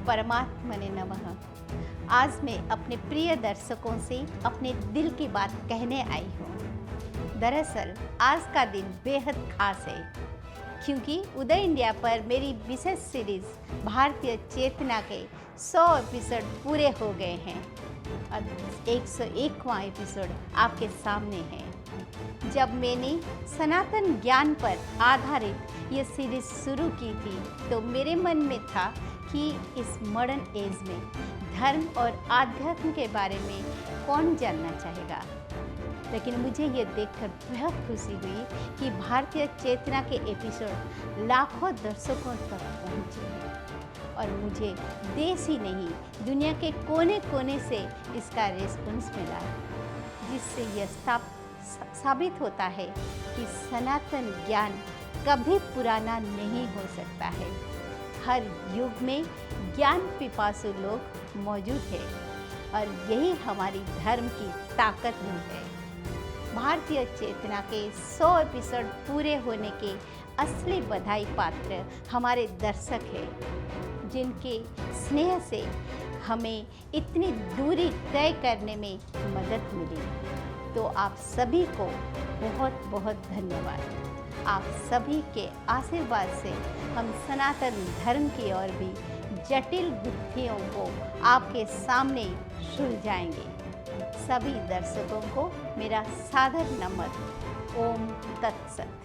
परमात्मने नमः। आज मैं अपने प्रिय दर्शकों से अपने दिल की बात कहने आई हूँ। दरअसल आज का दिन बेहद खास है क्योंकि उदय इंडिया पर मेरी विशेष सीरीज भारतीय चेतना के 100 एपिसोड पूरे हो गए हैं और 101वां एपिसोड आपके सामने है। जब मैंने सनातन ज्ञान पर आधारित ये सीरीज शुरू की थी तो मेरे मन में था कि इस मॉडर्न एज में धर्म और आध्यात्म के बारे में कौन जानना चाहेगा, लेकिन मुझे ये देखकर बेहद खुशी हुई कि भारतीय चेतना के एपिसोड लाखों दर्शकों तक पहुँचे और मुझे देश ही नहीं दुनिया के कोने कोने से इसका रिस्पॉन्स मिला, जिससे यह साबित होता है कि सनातन ज्ञान कभी पुराना नहीं हो सकता है। हर युग में ज्ञान पिपासु लोग मौजूद हैं और यही हमारी धर्म की ताकत भी है। भारतीय चेतना के 100 एपिसोड पूरे होने के असली बधाई पात्र हमारे दर्शक हैं, जिनके स्नेह से हमें इतनी दूरी तय करने में मदद मिली। तो आप सभी को बहुत बहुत धन्यवाद। आप सभी के आशीर्वाद से हम सनातन धर्म की ओर भी जटिल गुत्थियों को आपके सामने सुलझाएंगे। सभी दर्शकों को मेरा सादर नमन। ओम तत्सत।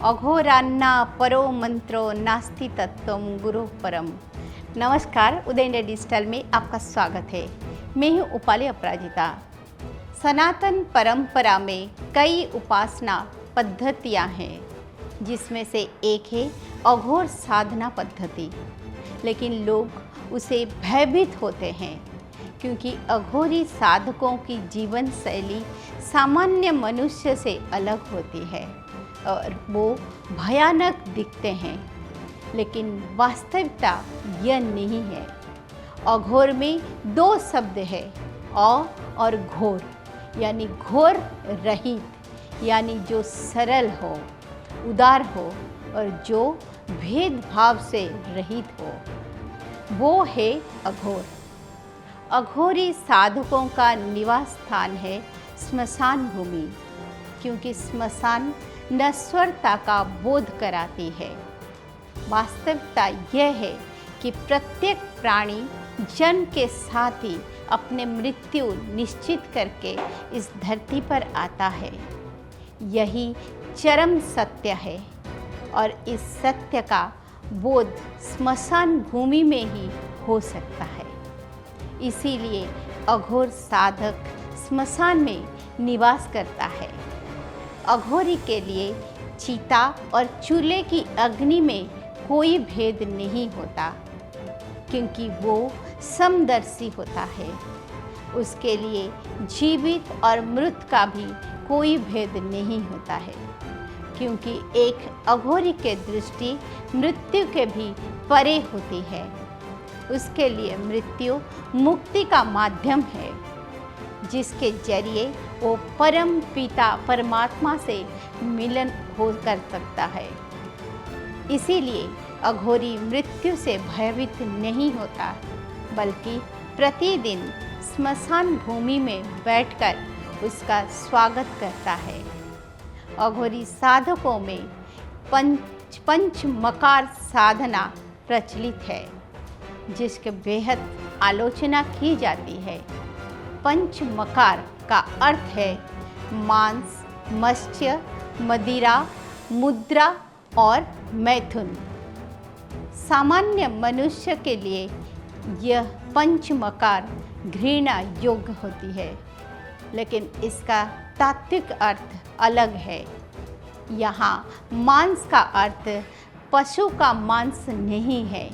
अघोरान्ना परो मंत्रो नास्ति तत्वम गुरु परम। नमस्कार, उदय इंडिया डिजिटल में आपका स्वागत है। मैं हूँ उपाली अपराजिता। सनातन परंपरा में कई उपासना पद्धतियाँ हैं, जिसमें से एक है अघोर साधना पद्धति। लेकिन लोग उसे भयभीत होते हैं क्योंकि अघोरी साधकों की जीवन शैली सामान्य मनुष्य से अलग होती है और वो भयानक दिखते हैं, लेकिन वास्तविकता यह नहीं है। अघोर में दो शब्द है, अ और घोर, यानी घोर रहित, यानी जो सरल हो, उदार हो और जो भेदभाव से रहित हो, वो है अघोर। अघोरी साधकों का निवास स्थान है स्मशान भूमि, क्योंकि स्मशान नश्वरता का बोध कराती है। वास्तविकता यह है कि प्रत्येक प्राणी जन्म के साथ ही अपने मृत्यु निश्चित करके इस धरती पर आता है। यही चरम सत्य है और इस सत्य का बोध स्मशान भूमि में ही हो सकता है। इसीलिए अघोर साधक स्मशान में निवास करता है। अघोरी के लिए चीता और चूल्हे की अग्नि में कोई भेद नहीं होता, क्योंकि वो समदर्शी होता है। उसके लिए जीवित और मृत का भी कोई भेद नहीं होता है, क्योंकि एक अघोरी के दृष्टि मृत्यु के भी परे होती है। उसके लिए मृत्यु मुक्ति का माध्यम है, जिसके जरिए वो परम पिता परमात्मा से मिलन हो कर सकता है। इसीलिए अघोरी मृत्यु से भयभीत नहीं होता, बल्कि प्रतिदिन स्मशान भूमि में बैठकर उसका स्वागत करता है। अघोरी साधकों में पंच मकार साधना प्रचलित है, जिसके बेहद आलोचना की जाती है। पंच मकार का अर्थ है मांस, मत्स्य, मदिरा, मुद्रा और मैथुन। सामान्य मनुष्य के लिए यह पंचमकार घृणा योग्य होती है, लेकिन इसका तात्विक अर्थ अलग है। यहाँ मांस का अर्थ पशु का मांस नहीं है,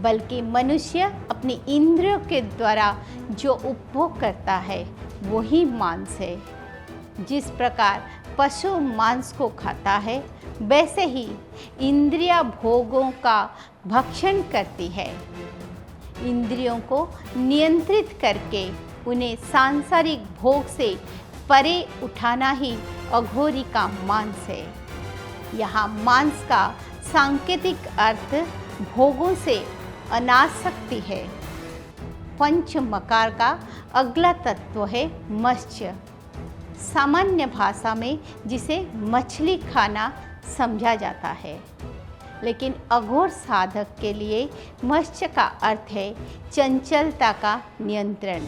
बल्कि मनुष्य अपनी इंद्रियों के द्वारा जो उपभोग करता है वही मांस है। जिस प्रकार पशु मांस को खाता है, वैसे ही इंद्रिया भोगों का भक्षण करती है। इंद्रियों को नियंत्रित करके उन्हें सांसारिक भोग से परे उठाना ही अघोरी का मांस है। यहाँ मांस का सांकेतिक अर्थ भोगों से अनासक्ति है। पंच मकार का अगला तत्व है मत्स्य। सामान्य भाषा में जिसे मछली खाना समझा जाता है, लेकिन अघोर साधक के लिए मत्स्य का अर्थ है चंचलता का नियंत्रण।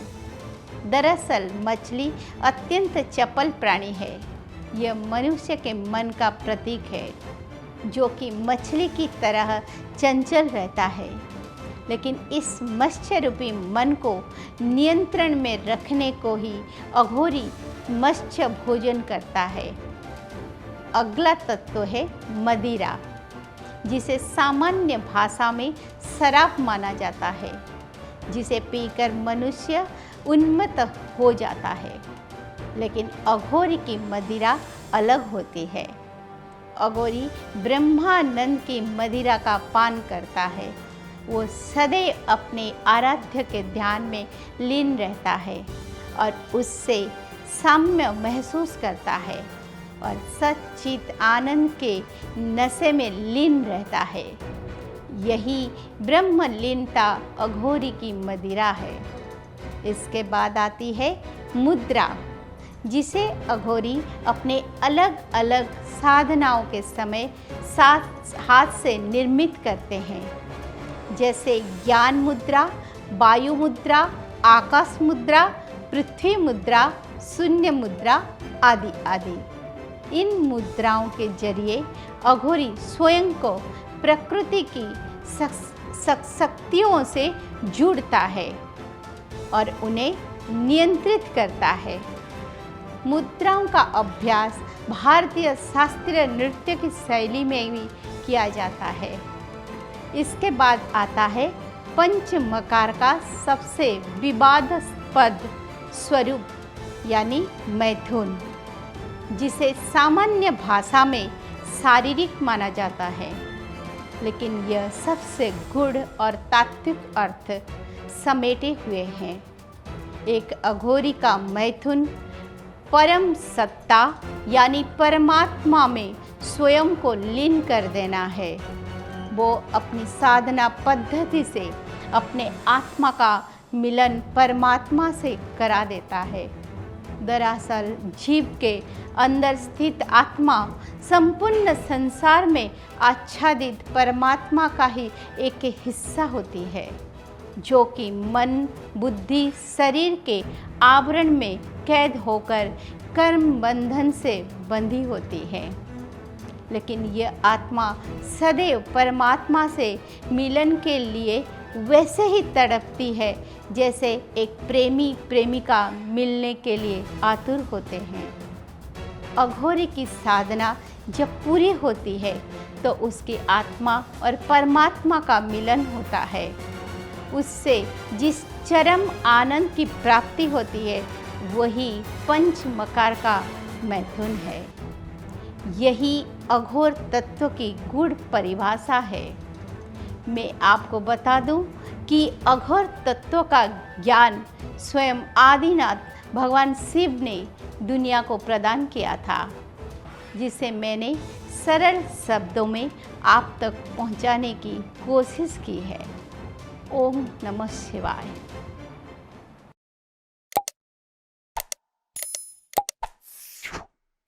दरअसल मछली अत्यंत चपल प्राणी है। यह मनुष्य के मन का प्रतीक है, जो कि मछली की तरह चंचल रहता है, लेकिन इस मत्स्य रूपी मन को नियंत्रण में रखने को ही अघोरी मत्स्य भोजन करता है। अगला तत्व है मदिरा, जिसे सामान्य भाषा में शराब माना जाता है, जिसे पीकर मनुष्य उन्मत्त हो जाता है। लेकिन अघोरी की मदिरा अलग होती है। अघोरी ब्रह्मानंद की मदिरा का पान करता है। वो सदैव अपने आराध्य के ध्यान में लीन रहता है और उससे साम्य महसूस करता है और सच्चित आनंद के नशे में लीन रहता है। यही ब्रह्मलीनता अघोरी की मदिरा है। इसके बाद आती है मुद्रा, जिसे अघोरी अपने अलग अलग साधनाओं के समय हाथ से निर्मित करते हैं, जैसे ज्ञान मुद्रा, वायु मुद्रा, आकाश मुद्रा, पृथ्वी मुद्रा, शून्य मुद्रा आदि आदि। इन मुद्राओं के जरिए अघोरी स्वयं को प्रकृति की शक्तियों से जुड़ता है और उन्हें नियंत्रित करता है। मुद्राओं का अभ्यास भारतीय शास्त्रीय नृत्य की शैली में भी किया जाता है। इसके बाद आता है पंच मकार का सबसे विवादास्पद स्वरूप, यानी मैथुन, जिसे सामान्य भाषा में शारीरिक माना जाता है, लेकिन यह सबसे गूढ़ और तात्विक अर्थ समेटे हुए हैं। एक अघोरी का मैथुन परम सत्ता यानी परमात्मा में स्वयं को लीन कर देना है। वो अपनी साधना पद्धति से अपने आत्मा का मिलन परमात्मा से करा देता है। दरअसल जीव के अंदर स्थित आत्मा संपूर्ण संसार में आच्छादित परमात्मा का ही एक हिस्सा होती है, जो कि मन, बुद्धि, शरीर के आवरण में कैद होकर कर्म बंधन से बंधी होती है। लेकिन यह आत्मा सदैव परमात्मा से मिलन के लिए वैसे ही तड़पती है जैसे एक प्रेमी प्रेमिका मिलने के लिए आतुर होते हैं। अघोरी की साधना जब पूरी होती है तो उसकी आत्मा और परमात्मा का मिलन होता है। उससे जिस चरम आनंद की प्राप्ति होती है वही पंच मकार का मैथुन है। यही अघोर तत्व की गूढ़ परिभाषा है। मैं आपको बता दूं कि अघोर तत्व का ज्ञान स्वयं आदिनाथ भगवान शिव ने दुनिया को प्रदान किया था, जिसे मैंने सरल शब्दों में आप तक पहुंचाने की कोशिश की है। ओम नमः शिवाय।